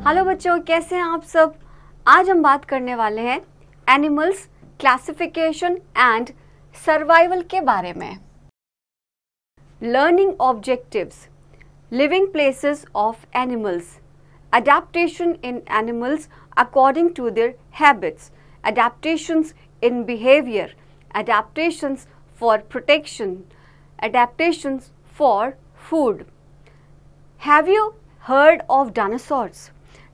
Hello बच्चों, कैसे हैं आप सब। आज हम बात करने वाले हैं एनिमल्स क्लासिफिकेशन एंड सर्वाइवल के बारे में। Learning objectives, living places of animals, adaptation in animals according to their habits, adaptations in behavior, adaptations for protection, adaptations for food. Have you heard of dinosaurs?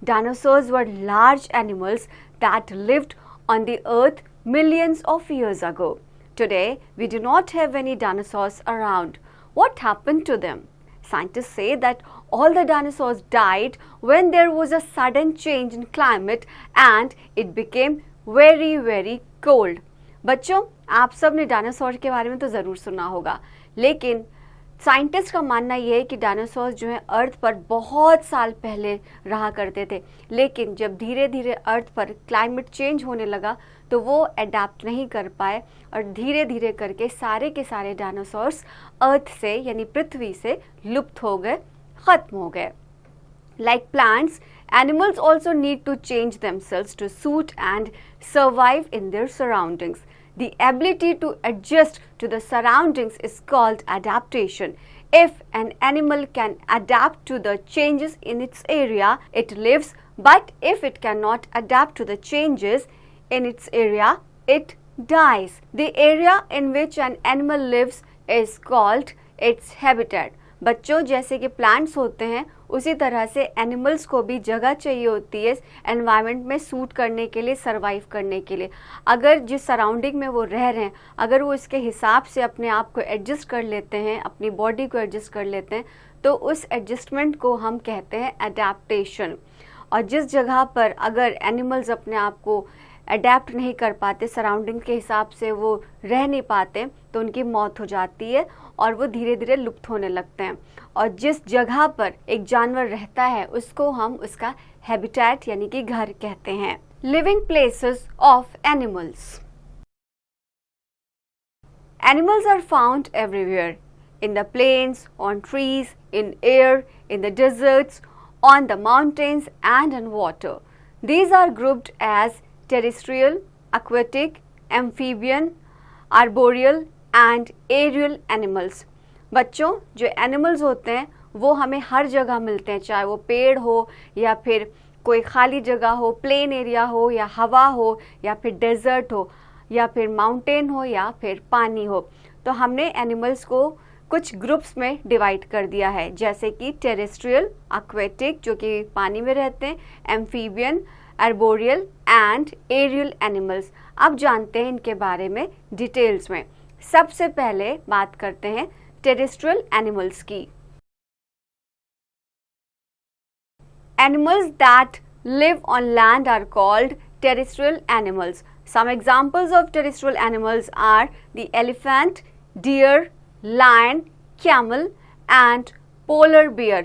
Dinosaurs were large animals that lived on the earth millions of years ago. Today, we do not have any dinosaurs around. What happened to them? Scientists say that all the dinosaurs died when there was a sudden change in climate and it became very cold. बच्चों, आप सब ने dinosaur के बारे में तो ज़रूर सुना होगा, लेकिन साइंटिस्ट का मानना यह है कि डायनासोर जो है अर्थ पर बहुत साल पहले रहा करते थे, लेकिन जब धीरे धीरे अर्थ पर क्लाइमेट चेंज होने लगा तो वो अडेप्ट नहीं कर पाए और धीरे धीरे करके सारे के सारे डायनासोर्स अर्थ से यानी पृथ्वी से लुप्त हो गए, खत्म हो गए। Like plants, animals also need to change themselves to suit and survive in their surroundings. The ability to adjust to the surroundings is called adaptation. If an animal can adapt to the changes in its area, it lives, but if it cannot adapt to the changes in its area, it dies. The area in which an animal lives is called its habitat. बच्चों, जैसे कि plants होते हैं उसी तरह से animals को भी जगह चाहिए होती है एनवायरनमेंट में सूट करने के लिए, सरवाइव करने के लिए। अगर जिस सराउंडिंग में वो रह रहे हैं, अगर वो इसके हिसाब से अपने आप को एडजस्ट कर लेते हैं, अपनी बॉडी को एडजस्ट कर लेते हैं, तो उस एडजस्टमेंट को हम कहते हैं अडेप्टेशन। और जिस जगह पर अगर एनिमल्स अपने आप को अडेप्ट नहीं कर पाते, सराउंडिंग के हिसाब से वो रह नहीं पाते, तो उनकी मौत हो जाती है और वो धीरे धीरे लुप्त होने लगते हैं। और जिस जगह पर एक जानवर रहता है उसको हम उसका हैबिटेट यानी कि घर कहते हैं। Living places of animals. Animals are found everywhere, in the plains, on trees, in air, in the deserts, on the mountains and in water. These are grouped as terrestrial, aquatic, amphibian, arboreal and aerial animals. बच्चों, जो animals होते हैं वो हमें हर जगह मिलते हैं, चाहे वो पेड़ हो या फिर कोई खाली जगह हो, प्लेन एरिया हो या हवा हो या फिर डेजर्ट हो या फिर माउंटेन हो या फिर पानी हो। तो हमने एनिमल्स को कुछ ग्रुप्स में डिवाइड कर दिया है, जैसे कि टेरेस्ट्रियल, एक्वेटिक जो कि पानी में रहते हैं, amphibian, arboreal and aerial animals. अब जानते हैं इनके बारे में डिटेल्स में। सबसे पहले बात करते हैं टेरेस्ट्रियल एनिमल्स की। Animals that live on land are called terrestrial animals. Some examples of terrestrial animals are the elephant, deer, lion, camel and polar bear.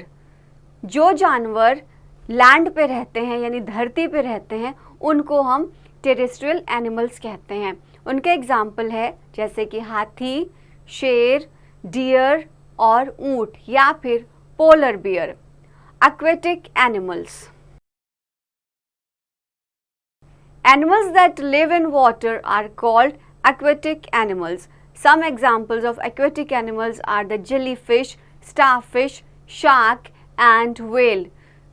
जो जानवर लैंड पे रहते हैं यानी धरती पे रहते हैं उनको हम टेरेस्ट्रियल एनिमल्स कहते हैं। उनके एग्जाम्पल है जैसे कि हाथी, शेर, डियर और ऊंट या फिर polar bear. Aquatic animals. Animals that live in water are called aquatic animals. Some examples of aquatic animals are the jellyfish, starfish, shark and whale.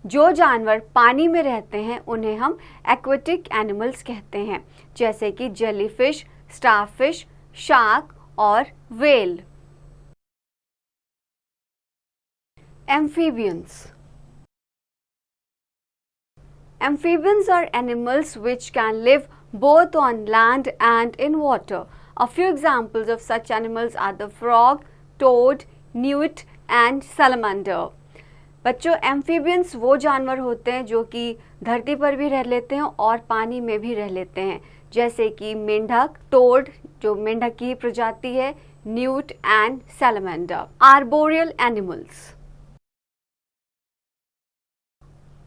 जो जानवर पानी में रहते हैं उन्हें हम aquatic animals कहते हैं, जैसे कि jellyfish, starfish, shark और whale. Amphibians. Amphibians are animals which can live both on land and in water. A few examples of such animals are the frog, toad, newt and salamander. बच्चों, amphibians वो जानवर होते हैं जो कि धरती पर भी रह लेते हैं और पानी में भी रह लेते हैं, जैसे कि मेंढक, टोड जो मेंढक की प्रजाति है, newt and salamander. Arboreal animals.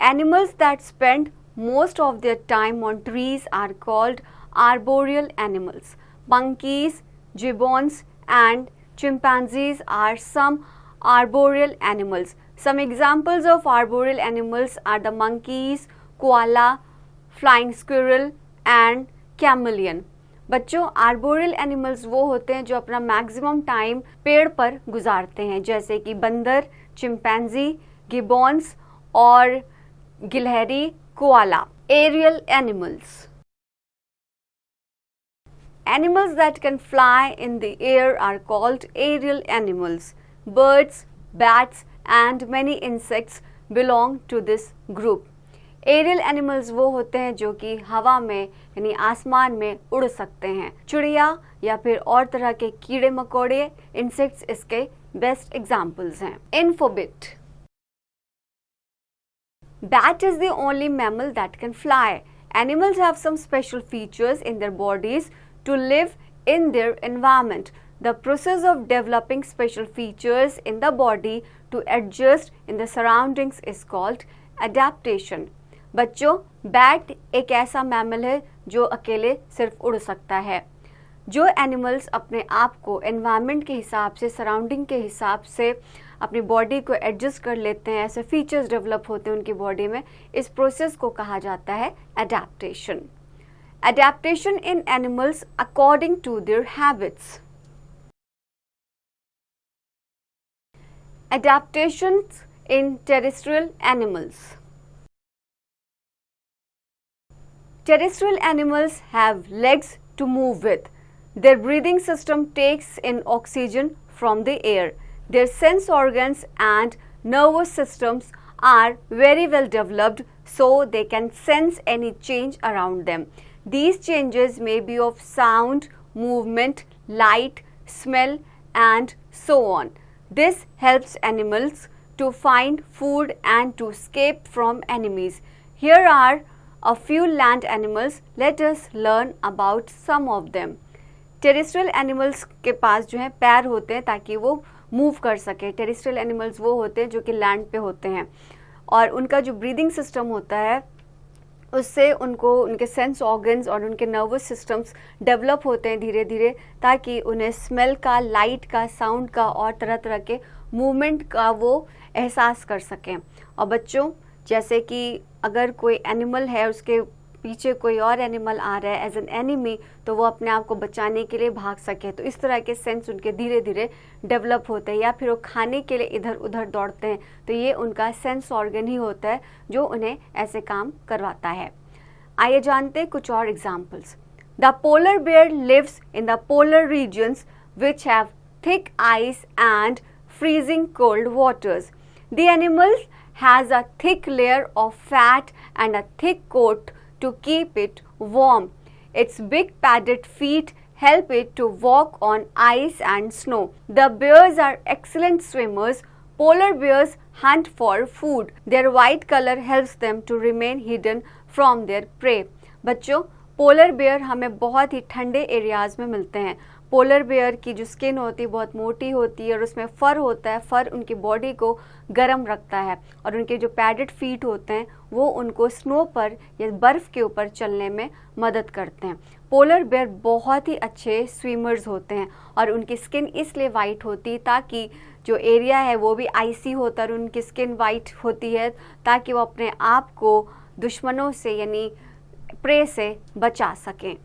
Animals that spend most of their time on trees are called arboreal animals. Monkeys, gibbons and chimpanzees are some arboreal animals. Some examples of arboreal animals are the monkeys, koala, flying squirrel and chameleon. बच्चों, arboreal animals वो होते हैं जो अपना maximum time पेड़ पर गुजारते हैं, जैसे कि बंदर, चिंपैंजी, गिबॉन्स और गिलहरी, koala. Aerial animals. Animals that can fly in the air are called aerial animals. Birds, bats and many insects belong to this group. Aerial animals वो होते हैं जो कि हवा में यानी आसमान में उड़ सकते हैं. चिड़िया या फिर और तरह के कीड़े मकोड़े, इंसेक्ट्स इसके बेस्ट एग्जाम्पल्स हैं. इन्फोबिट. Bat is the only mammal that can fly. Animals have some special features in their bodies to live in their environment. The process of developing special features in the body to adjust in the surroundings is called adaptation. बच्चों, bat एक ऐसा mammal है जो अकेले सिर्फ उड़ सकता है. जो एनिमल्स अपने आप को एनवायरनमेंट के हिसाब से, सराउंडिंग के हिसाब से अपनी बॉडी को एडजस्ट कर लेते हैं, ऐसे फीचर्स डेवलप होते हैं उनकी बॉडी में, इस प्रोसेस को कहा जाता है adaptation. Adaptation in animals according to their habits. Adaptations in terrestrial animals. Terrestrial animals have legs to move with. Their breathing system takes in oxygen from the air. Their sense organs and nervous systems are very well developed so they can sense any change around them. These changes may be of sound, movement, light, smell and so on. This helps animals to find food and to escape from enemies. Here are a few land animals. Let us learn about some of them. Terrestrial animals के पास जो है पैर होते हैं ताकि वो move कर सके. टेरेस्ट्रियल एनिमल्स वो होते हैं जो कि लैंड पे होते हैं और उनका जो ब्रीदिंग सिस्टम होता है उससे उनको उनके सेंस ऑर्गन्स और उनके नर्वस सिस्टम्स डेवलप होते हैं धीरे धीरे, ताकि उन्हें स्मेल का, लाइट का, साउंड का और तरह तरह के मूवमेंट का वो एहसास कर सकें. और बच्चों, जैसे कि अगर कोई एनिमल है, उसके पीछे कोई और एनिमल आ रहा है एज एन एनिमी, तो वो अपने आप को बचाने के लिए भाग सके. तो इस तरह के सेंस उनके धीरे धीरे डेवलप होते हैं. या फिर वो खाने के लिए इधर उधर दौड़ते हैं, तो ये उनका सेंस ऑर्गन ही होता है जो उन्हें ऐसे काम करवाता है. आइए जानते हैं कुछ और examples. The polar bear lives in the polar regions which have thick ice and freezing cold waters. The animal has a thick layer of fat and a thick coat to keep it warm. Its big padded feet help it to walk on ice and snow. The bears are excellent swimmers. Polar bears hunt for food. Their white color helps them to remain hidden from their prey. बच्चों, polar bear हमें बहुत ही ठंडे areas में मिलते हैं. Polar bear की जो skin होती है बहुत मोटी होती है और उसमें फर होता है. फर उनकी बॉडी को गर्म रखता है और उनके जो पैडेड फीट होते हैं वो उनको स्नो पर या बर्फ़ के ऊपर चलने में मदद करते हैं. पोलर बेयर बहुत ही अच्छे स्विमर्स होते हैं और उनकी स्किन इसलिए वाइट होती है ताकि जो एरिया है वो भी आइसी होता है और उनकी स्किन वाइट होती है ताकि वो अपने आप को दुश्मनों से यानी प्रे से बचा सकें.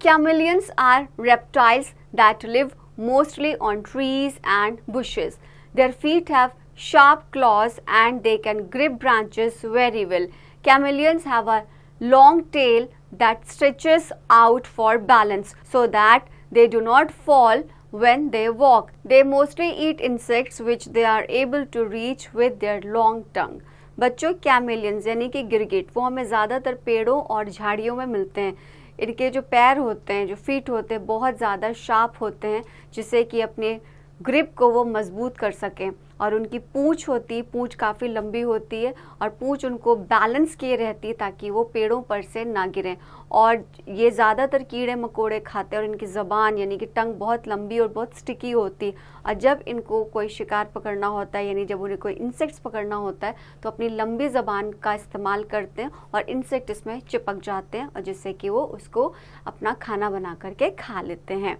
Chameleons are reptiles that live mostly on trees and bushes. Their feet have sharp claws and they can grip branches very well. Chameleons have a long tail that stretches out for balance so that they do not fall when they walk. They mostly eat insects which they are able to reach with their long tongue. बच्चों, कैमेलियंस यानी कि गिरगिट वो हमें ज़्यादातर पेड़ों और झाड़ियों में मिलते हैं. इनके जो पैर होते हैं, जो फीट होते हैं, बहुत ज़्यादा शार्प होते हैं जिससे कि अपने ग्रिप को वो मजबूत कर सकें. और उनकी पूँछ होती है, पूँछ काफ़ी लंबी होती है और पूँछ उनको बैलेंस किए रहती है ताकि वो पेड़ों पर से ना गिरें. और ये ज़्यादातर कीड़े मकोड़े खाते हैं और इनकी ज़बान यानी कि टंग बहुत लंबी और बहुत स्टिकी होती है. और जब इनको कोई शिकार पकड़ना होता है यानी जब उन्हें कोई इंसेक्ट्स पकड़ना होता है तो अपनी लंबी ज़बान का इस्तेमाल करते हैं और इंसेक्ट इसमें चिपक जाते हैं और जिससे कि वो उसको अपना खाना बना करके खा लेते हैं.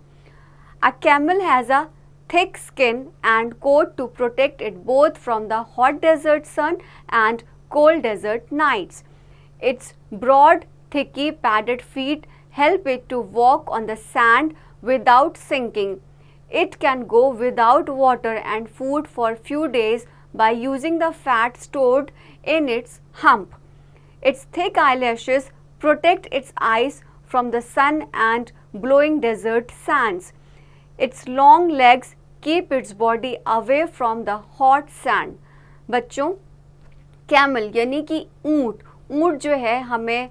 A camel has a thick skin and coat to protect it both from the hot desert sun and cold desert nights. Its broad, thicky, padded feet help it to walk on the sand without sinking. It can go without water and food for few days by using the fat stored in its hump. Its thick eyelashes protect its eyes from the sun and blowing desert sands. Its long legs keep its body away from the hot sand. बच्चों, camel यानी कि ऊँट जो है हमें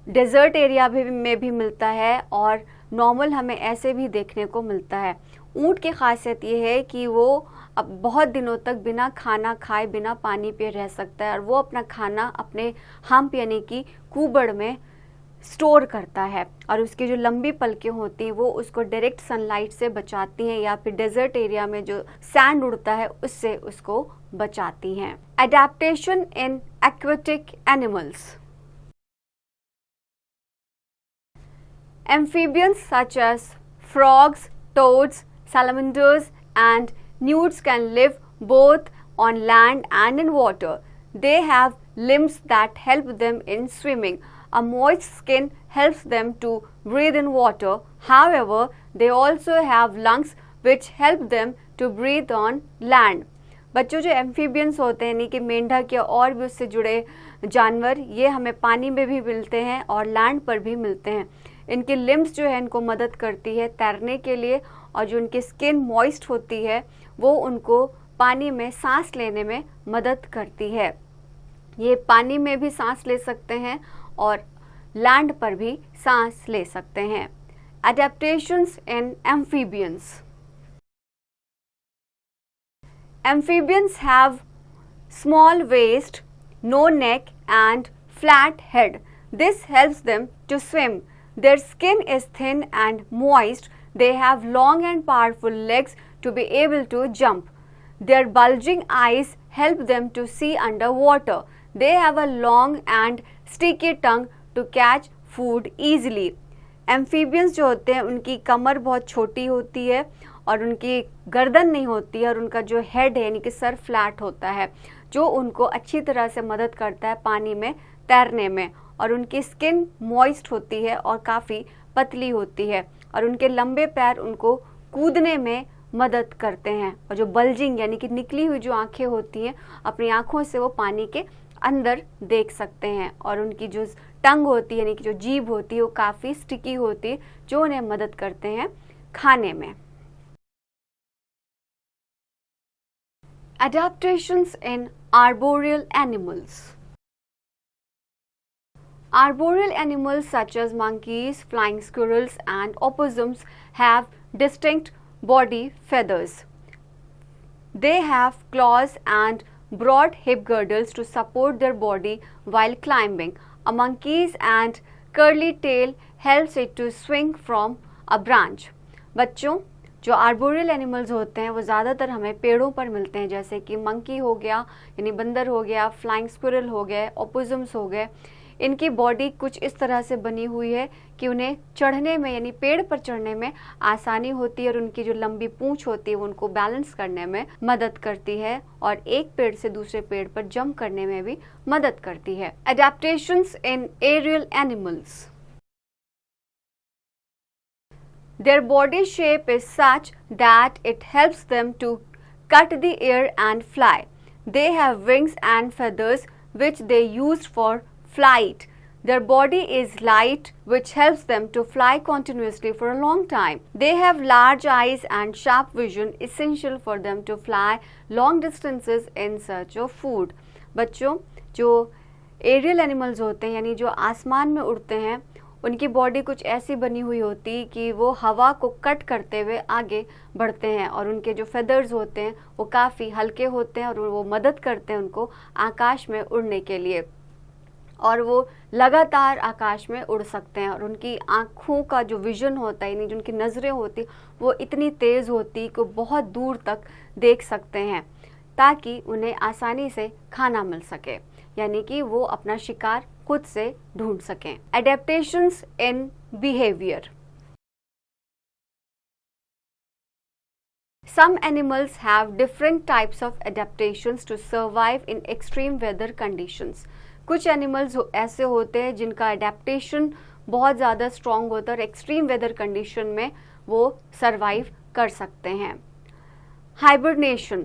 desert area में भी मिलता है और नॉर्मल हमें ऐसे भी देखने को मिलता है। ऊँट की खासियत ये है कि वो अब बहुत दिनों तक बिना खाना खाए बिना पानी पिए रह सकता है और वो अपना खाना अपने हम्प यानी कि कुबड़ में स्टोर करता है और उसकी जो लंबी पलकें होती हैं वो उसको डायरेक्ट सनलाइट से बचाती हैं या फिर डेजर्ट एरिया में जो सैंड उड़ता है उससे उसको बचाती हैं। Adaptation in aquatic animals. Amphibians such as frogs, toads, salamanders and newts can live both on land and in water. They have limbs that help them in swimming. A moist skin helps them to breathe in water. However, they also have lungs which help them to breathe on land. बच्चों, जो amphibians होते हैं यानी कि मेंढक या और भी उससे जुड़े जानवर, ये हमें पानी में भी मिलते हैं और लैंड पर भी मिलते हैं। इनकी लिम्स जो है इनको मदद करती है तैरने के लिए और जो उनकी स्किन मॉइस्ट होती है वो उनको पानी में सांस लेने में मदद करती है। ये पानी में भी सांस ले सकते हैं और लैंड पर भी सांस ले सकते हैं। Adaptations in amphibians. Amphibians have small waist, no neck and flat head. This helps them to swim. Their skin is thin and moist. They have long and powerful legs to be able to jump. Their bulging eyes help them to see underwater. They have a long and sticky tongue to catch food easily. Amphibians जो होते हैं उनकी कमर बहुत छोटी होती है और उनकी गर्दन नहीं होती है और उनका जो हेड है यानी कि सर फ्लैट होता है जो उनको अच्छी तरह से मदद करता है पानी में तैरने में और उनकी स्किन मॉइस्ट होती है और काफ़ी पतली होती है और उनके लंबे पैर उनको कूदने में मदद करते हैं और जो बल्जिंग यानी कि निकली हुई जो आंखें होती हैं अपनी आंखों से वो पानी के अंदर देख सकते हैं और उनकी जो टंग होती है यानी कि जो जीभ होती है वो काफ़ी स्टिकी होती है जो उन्हें मदद करते हैं खाने में। Adaptations in arboreal animals. Arboreal animals such as monkeys, flying squirrels and opossums have distinct body feathers. They have claws and broad hip girdles to support their body while climbing. A monkey's and curly tail helps it to swing from a branch. बच्चों, जो arboreal animals होते हैं वो ज़्यादातर हमें पेड़ों पर मिलते हैं जैसे कि मंकी हो गया यानी बंदर हो गया, फ्लाइंग स्क्विरल हो गए, ओपोसम्स हो गए। इनकी बॉडी कुछ इस तरह से बनी हुई है कि उन्हें चढ़ने में यानी पेड़ पर चढ़ने में आसानी होती है और उनकी जो लंबी पूंछ होती है वो उनको बैलेंस करने में मदद करती है और एक पेड़ से दूसरे पेड़ पर जंप करने में भी मदद करती है। Adaptations in aerial animals. Their body shape is such that it helps them to cut the air and fly. They have wings and feathers which they use for flight. Their body is light which helps them to fly continuously for a long time. They have large eyes and sharp vision essential for them to fly long distances in search of food. बच्चों, जो aerial animals होते हैं यानी जो आसमान में उड़ते हैं उनकी बॉडी कुछ ऐसी बनी हुई होती कि वो हवा को कट करते हुए आगे बढ़ते हैं और उनके जो फेदर्स होते हैं वो काफ़ी हल्के होते हैं और वो मदद करते हैं उनको आकाश में उड़ने के लिए और वो लगातार आकाश में उड़ सकते हैं और उनकी आँखों का जो विजन होता है यानी जो उनकी नज़रें होती वो इतनी तेज़ होती कि बहुत दूर तक देख सकते हैं ताकि उन्हें आसानी से खाना मिल सके यानी कि वो अपना शिकार खुद से ढूंढ सकें। Some animals have different types of adaptations to survive in extreme weather conditions. कुछ एनिमल्स ऐसे होते हैं जिनका अडेप्टेशन बहुत ज़्यादा स्ट्रॉन्ग होता है और एक्सट्रीम वेदर कंडीशन में वो सर्वाइव कर सकते हैं. Hibernation.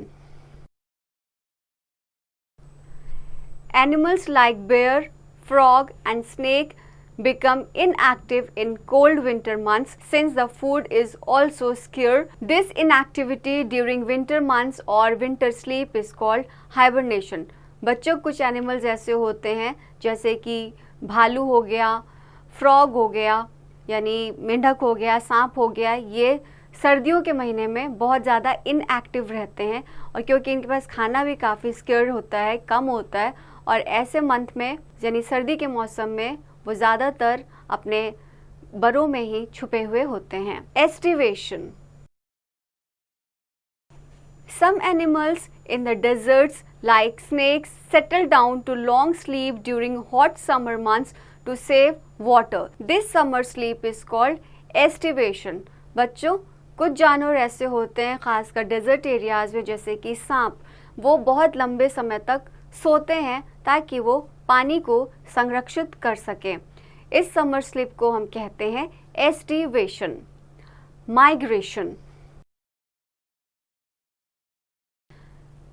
Animals like bear, frog and snake become inactive in cold winter months since the food is also scarce. This inactivity during winter months or winter sleep is called hibernation. बच्चों, कुछ animals ऐसे होते हैं जैसे कि भालू हो गया, फ्रॉग हो गया यानी मेंढक हो गया, सांप हो गया, ये सर्दियों के महीने में बहुत ज़्यादा इनएक्टिव रहते हैं और क्योंकि इनके पास खाना भी काफ़ी स्केर्ड होता है, कम होता है और ऐसे मंथ में यानी सर्दी के मौसम में वो ज़्यादातर अपने बरों में ही छुपे हुए होते हैं. Aestivation. Some animals in the deserts like snakes settle down to long sleep during hot summer months to save water. This summer sleep is called estivation. बच्चों, कुछ जानवर ऐसे होते हैं खासकर डेजर्ट एरियाज में जैसे कि सांप, वो बहुत लंबे समय तक सोते हैं ताकि वो पानी को संरक्षित कर सकें. इस समर स्लीप को हम कहते हैं aestivation. Migration.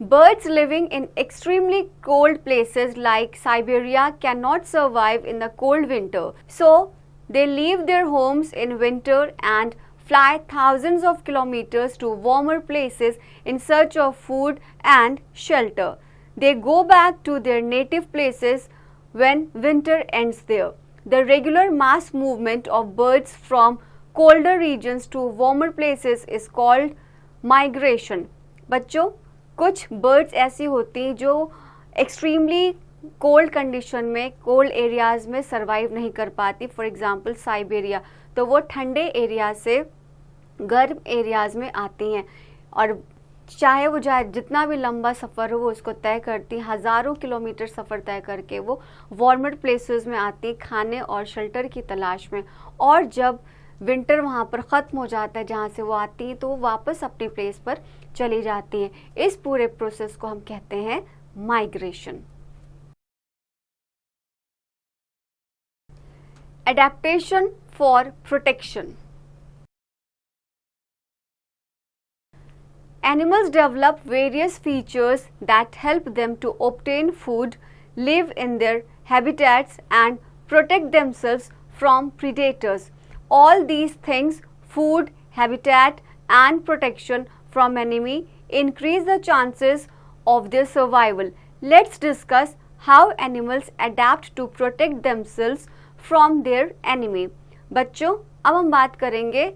Birds living in extremely cold places like Siberia cannot survive in the cold winter, so they leave their homes in winter and fly thousands of kilometers to warmer places in search of food and shelter. They go back to their native places when winter ends there. The regular mass movement of birds from colder regions to warmer places is called migration. बच्चों, कुछ birds ऐसी होती हैं जो extremely cold condition में cold areas में survive नहीं कर पाती. फॉर एग्जांपल साइबेरिया, तो वो ठंडे एरिया से गर्म एरियाज़ में आती हैं और चाहे वो जाए जितना भी लंबा सफ़र हो वो उसको तय करती. हज़ारों किलोमीटर सफ़र तय करके वो वार्मर प्लेसेस में आती खाने और शेल्टर की तलाश में. और जब विंटर वहाँ पर ख़त्म हो जाता है जहाँ से वो आती हैं तो वो वापस अपने प्लेस पर चली जाती हैं. इस पूरे प्रोसेस को हम कहते हैं migration. Adaptation for protection. Animals develop various features that help them to obtain food, live in their habitats and protect themselves from predators. All these things, food, habitat and protection from enemy, increase the chances of their survival. Let's discuss how animals adapt to protect themselves from their enemy. बच्चों, अब हम बात करेंगे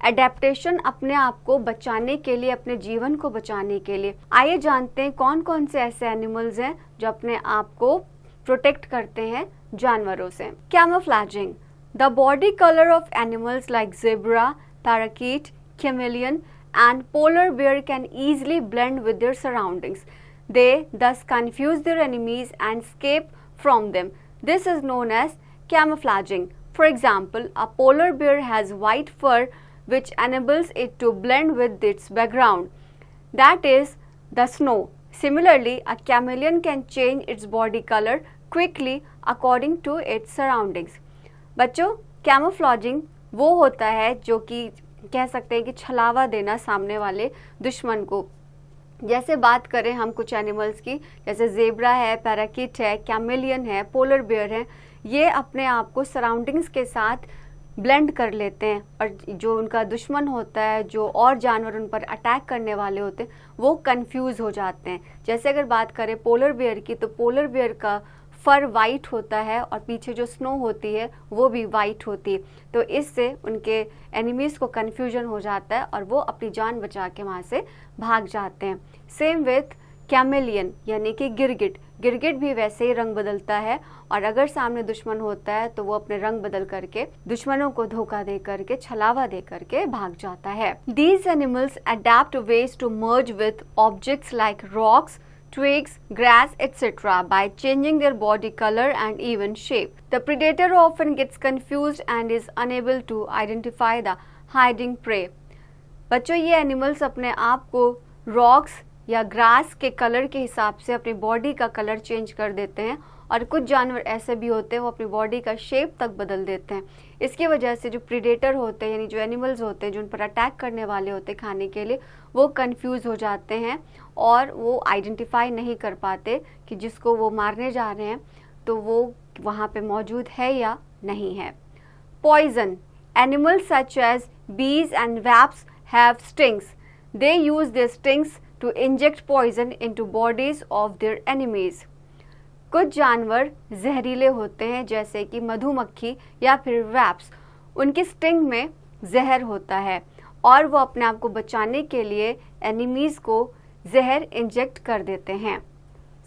adaptation अपने आप को बचाने के लिए, अपने जीवन को बचाने के लिए. आइए जानते हैं कौन कौन से ऐसे एनिमल्स हैं जो अपने आप को प्रोटेक्ट करते हैं जानवरों से. Camouflaging. The body colour of animals like zebra, parakeet, chameleon and polar bear can easily blend with their surroundings. They thus confuse their enemies and escape from them. This is known as camouflaging. For example, a polar bear has white fur which enables it to blend with its background, that is, the snow. Similarly, a chameleon can change its body color quickly according to its surroundings. बच्चों, कैमोफ्लेजिंग वो होता है जो कि कह सकते हैं कि छलावा देना सामने वाले दुश्मन को. जैसे बात करें हम कुछ एनिमल्स की, जैसे ज़ेब्रा है, पैराकीट है, कैमेलियन है, पोलर बेयर है, ये अपने आप को सराउंडिंग्स के साथ ब्लेंड कर लेते हैं और जो उनका दुश्मन होता है, जो और जानवर उन पर अटैक करने वाले होते हैं, वो कंफ्यूज हो जाते हैं. जैसे अगर बात करें पोलर बेयर की, तो पोलर बेयर का फर वाइट होता है और पीछे जो स्नो होती है वो भी वाइट होती है, तो इससे उनके एनिमीज़ को कन्फ्यूजन हो जाता है और वो अपनी जान बचा के वहाँ से भाग जाते हैं. सेम विथ कैमेलियन यानी कि गिरगिट. गिरगिट भी वैसे ही रंग बदलता है और अगर सामने दुश्मन होता है तो वो अपने रंग बदल करके दुश्मनों को धोखा दे करके, छलावा दे करके भाग जाता है. These animals adapt ways to merge with objects like rocks, twigs, grass, etc. by changing their body color and even shape. The predator often gets confused and is unable to identify the hiding prey. बच्चों ये animals अपने आप को rocks या grass के colour के हिसाब से अपनी बॉडी का कलर चेंज कर देते हैं, और कुछ जानवर ऐसे भी होते हैं वो अपनी बॉडी का शेप तक बदल देते हैं। इसकी वजह से जो प्रीडेटर होते हैं यानी जो एनिमल्स होते हैं जो उन पर अटैक करने वाले होते हैं खाने के लिए, वो कंफ्यूज हो जाते हैं और वो आइडेंटिफाई नहीं कर पाते कि जिसको वो मारने जा रहे हैं तो वो वहाँ पे मौजूद है या नहीं है। Poison, animals such as bees and wasps have stings. They use their stings to inject poison into bodies of their enemies. कुछ जानवर जहरीले होते हैं जैसे कि मधुमक्खी या फिर वैप्स, उनकी स्टिंग में जहर होता है और वो अपने आप को बचाने के लिए एनिमीज को जहर इंजेक्ट कर देते हैं।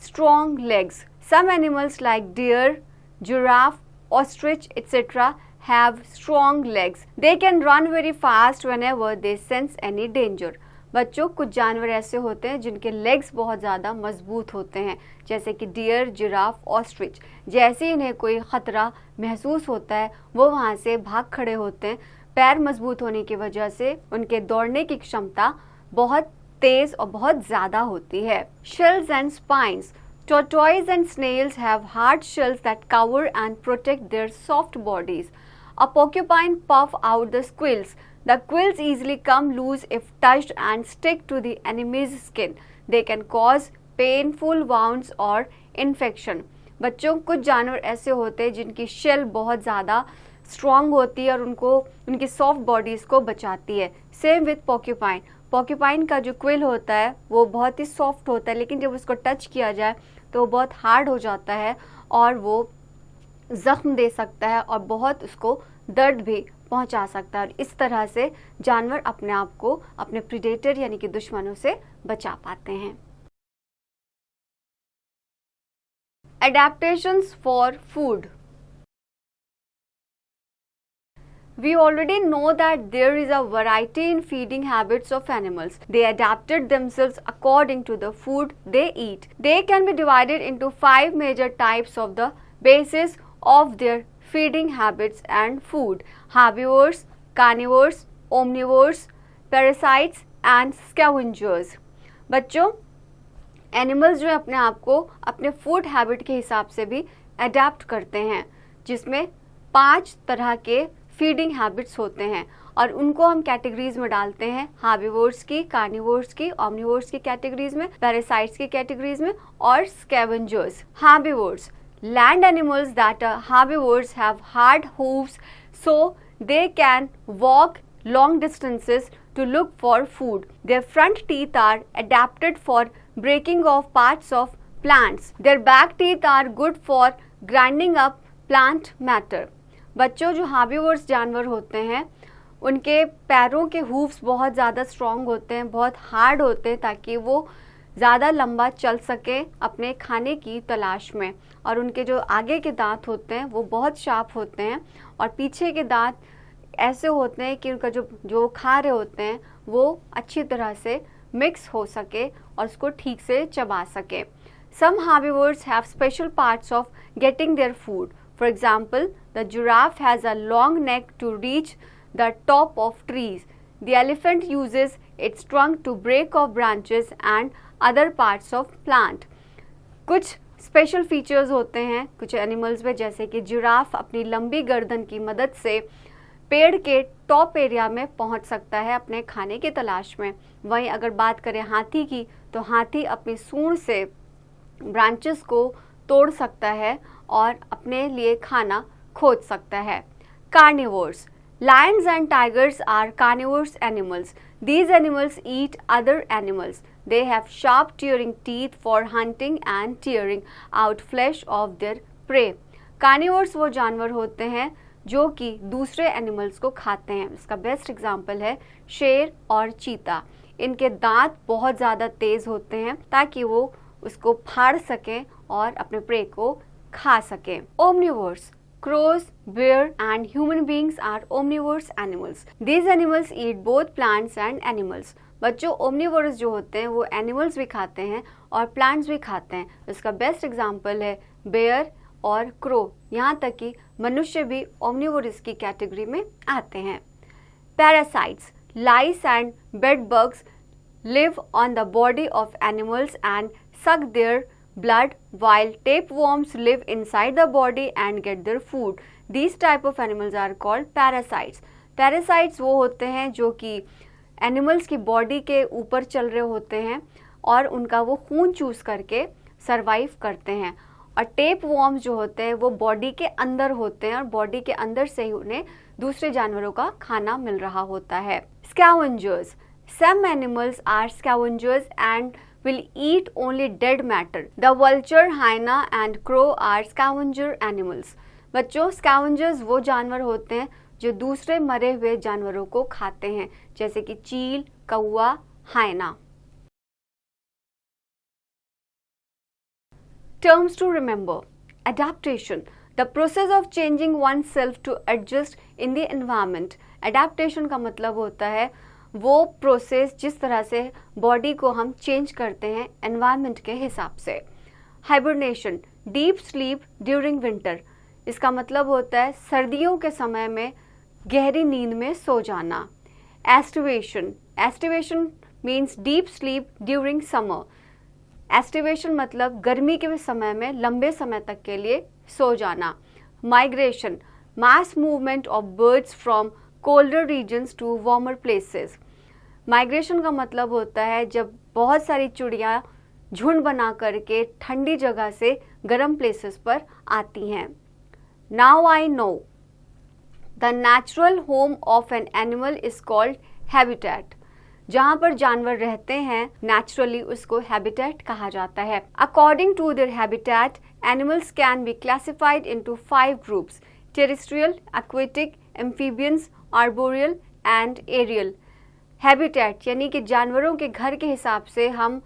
Strong legs, some animals like deer, giraffe, ostrich etc. have strong legs. They can run very fast whenever they sense any danger. बच्चों कुछ जानवर ऐसे होते हैं जिनके लेग्स बहुत ज़्यादा मजबूत होते हैं जैसे कि डियर, जिराफ, ऑस्ट्रिच। जैसे ही इन्हें कोई ख़तरा महसूस होता है वो वहाँ से भाग खड़े होते हैं। पैर मजबूत होने की वजह से उनके दौड़ने की क्षमता बहुत तेज़ और बहुत ज़्यादा होती है। Shells and spines, tortoises and snails have hard shells that cover and protect their soft bodies. A porcupine puff out the quills. The quills easily come loose if touched and stick to the enemy's skin. They can cause painful wounds or infection. बच्चों कुछ जानवर ऐसे होते हैं जिनकी shell बहुत ज़्यादा strong होती है और उनको उनकी सॉफ्ट बॉडीज़ को बचाती है। सेम विथ पॉक्यूपाइन, पॉक्यूपाइन का जो क्विल होता है वो बहुत ही सॉफ्ट होता है, लेकिन जब उसको टच किया जाए तो वो बहुत हार्ड हो जाता है और वो ज़ख्म दे सकता है और बहुत उसको दर्द भी पहुंचा सकता है। और इस तरह से जानवर अपने आप को अपने प्रीडेटर यानी कि दुश्मनों से बचा पाते हैं। Adaptations for food, we already know that there is a variety in feeding habits of animals. They adapted themselves according to the food they eat. They can be divided into 5 major types of the basis of their feeding habits and food: herbivores, carnivores, omnivores, parasites and scavengers. बच्चों animals जो है अपने आप को अपने food habit के हिसाब से भी अडेप्ट करते हैं, जिसमें 5 तरह के फीडिंग हैबिट्स होते हैं और उनको हम कैटेगरीज में डालते हैं, हार्बिवोर्स की, कार्निवोर्स की, ओमनिवोर्स की कैटेगरीज में, पैरासाइट्स की कैटेगरीज में और scavengers. हार्बिवोर्स, land animals that are herbivores have hard hooves so they can walk long distances to look for food. Their front teeth are adapted for breaking off parts of plants. Their back teeth are good for grinding up plant matter. बच्चों जो हार्बिवोर्स जानवर होते हैं उनके पैरों के hoofs बहुत ज़्यादा स्ट्रॉन्ग होते हैं, बहुत हार्ड होते हैं ताकि वो ज़्यादा लंबा चल सके अपने खाने की तलाश में। और उनके जो आगे के दांत होते हैं वो बहुत शार्प होते हैं और पीछे के दांत ऐसे होते हैं कि उनका जो खा रहे होते हैं वो अच्छी तरह से मिक्स हो सके और उसको ठीक से चबा सके। Some herbivores have special parts of getting their food. For example, the giraffe has a long neck to reach the top of trees. The elephant uses its trunk to break off branches and other parts of plant. कुछ special features होते हैं कुछ animals में, जैसे कि giraffe अपनी लंबी गर्दन की मदद से पेड़ के टॉप एरिया में पहुंच सकता है अपने खाने की तलाश में। वहीं अगर बात करें हाथी की, तो हाथी अपनी सूंड से ब्रांचेस को तोड़ सकता है और अपने लिए खाना खोज सकता है। Carnivores, lions and tigers are carnivorous animals. These animals eat other animals. They have sharp tearing teeth for hunting and tearing out flesh of their prey. Carnivores वो जानवर होते हैं जो कि दूसरे एनिमल्स को खाते हैं। इसका बेस्ट एग्जाम्पल है शेर और चीता। इनके दांत बहुत ज़्यादा तेज़ होते हैं ताकि वो उसको फाड़ सकें और अपने प्रे को खा सकें। Omnivores, crows, bear and human beings are omnivorous animals. These animals eat both plants and animals. बच्चों omnivorous जो होते हैं वो एनिमल्स भी खाते हैं और प्लांट्स भी खाते हैं। इसका बेस्ट एग्जाम्पल है बेयर और क्रो। यहाँ तक कि मनुष्य भी omnivorous की कैटेगरी में आते हैं। Parasites, lice and bed bugs live on the body of animals and suck their blood, while tapeworms live inside the body and get their food. These type of animals are called parasites. Parasites वो होते हैं जो कि animals की body के ऊपर चल रहे होते हैं और उनका वो खून चूस करके सरवाइव करते हैं। और टेप वॉर्म्स जो होते हैं वो बॉडी के अंदर होते हैं और बॉडी के अंदर से ही उन्हें दूसरे जानवरों का खाना मिल रहा होता है। Scavengers, some animals are scavengers and will eat only dead matter. The vulture, hyena and crow are scavenger animals. बच्चों, scavengers वो जानवर होते हैं जो दूसरे मरे हुए जानवरों को खाते हैं, जैसे कि चील, कौवा, हाइना। Terms to remember: adaptation, the process of changing oneself to adjust in the environment. Adaptation का मतलब होता है वो प्रोसेस जिस तरह से बॉडी को हम चेंज करते हैं एनवायरनमेंट के हिसाब से। Hibernation, deep sleep during winter, इसका मतलब होता है सर्दियों के समय में गहरी नींद में सो जाना। Aestivation, aestivation means deep sleep during summer. Aestivation मतलब गर्मी के समय में लंबे समय तक के लिए सो जाना। Migration, mass movement of birds from colder regions to warmer places. Migration का मतलब होता है जब बहुत सारी चिड़िया झुंड बना करके ठंडी जगह से गर्म प्लेसेस पर आती हैं। Now I know, the natural home of an animal is called habitat. जहाँ पर जानवर रहते हैं नेचुरली उसको हैबिटेट कहा जाता है। According to their habitat, animals can be classified into 5 groups: terrestrial, aquatic, amphibians, arboreal and aerial. Habitat यानी कि जानवरों के घर के हिसाब से हम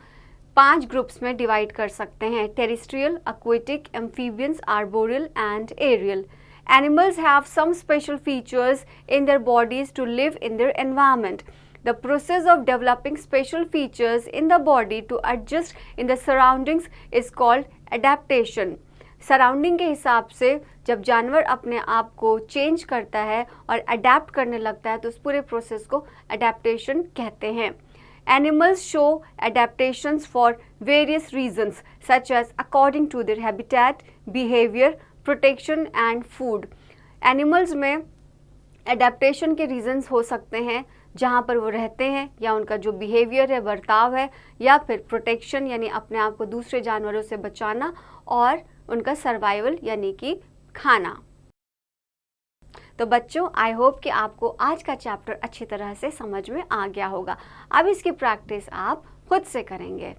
5 ग्रुप्स में डिवाइड कर सकते हैं: terrestrial, aquatic, amphibians, arboreal and aerial. Animals have some special features in their bodies to live in their environment. The process of developing special features in the body to adjust in the surroundings is called adaptation. Surrounding के हिसाब से जब जानवर अपने आप को change करता है और अडेप्ट करने लगता है तो उस पूरे प्रोसेस को अडेप्टेशन कहते हैं। Animals show adaptations for various reasons such as according to their habitat, behavior, protection and food. Animals में एडेप्टेशन के रीजंस हो सकते हैं जहाँ पर वो रहते हैं या उनका जो बिहेवियर है, बर्ताव है, या फिर प्रोटेक्शन यानी अपने आप को दूसरे जानवरों से बचाना और उनका सर्वाइवल यानी कि खाना। तो बच्चों, आई होप कि आपको आज का चैप्टर अच्छी तरह से समझ में आ गया होगा। अब इसकी प्रैक्टिस आप खुद से करेंगे।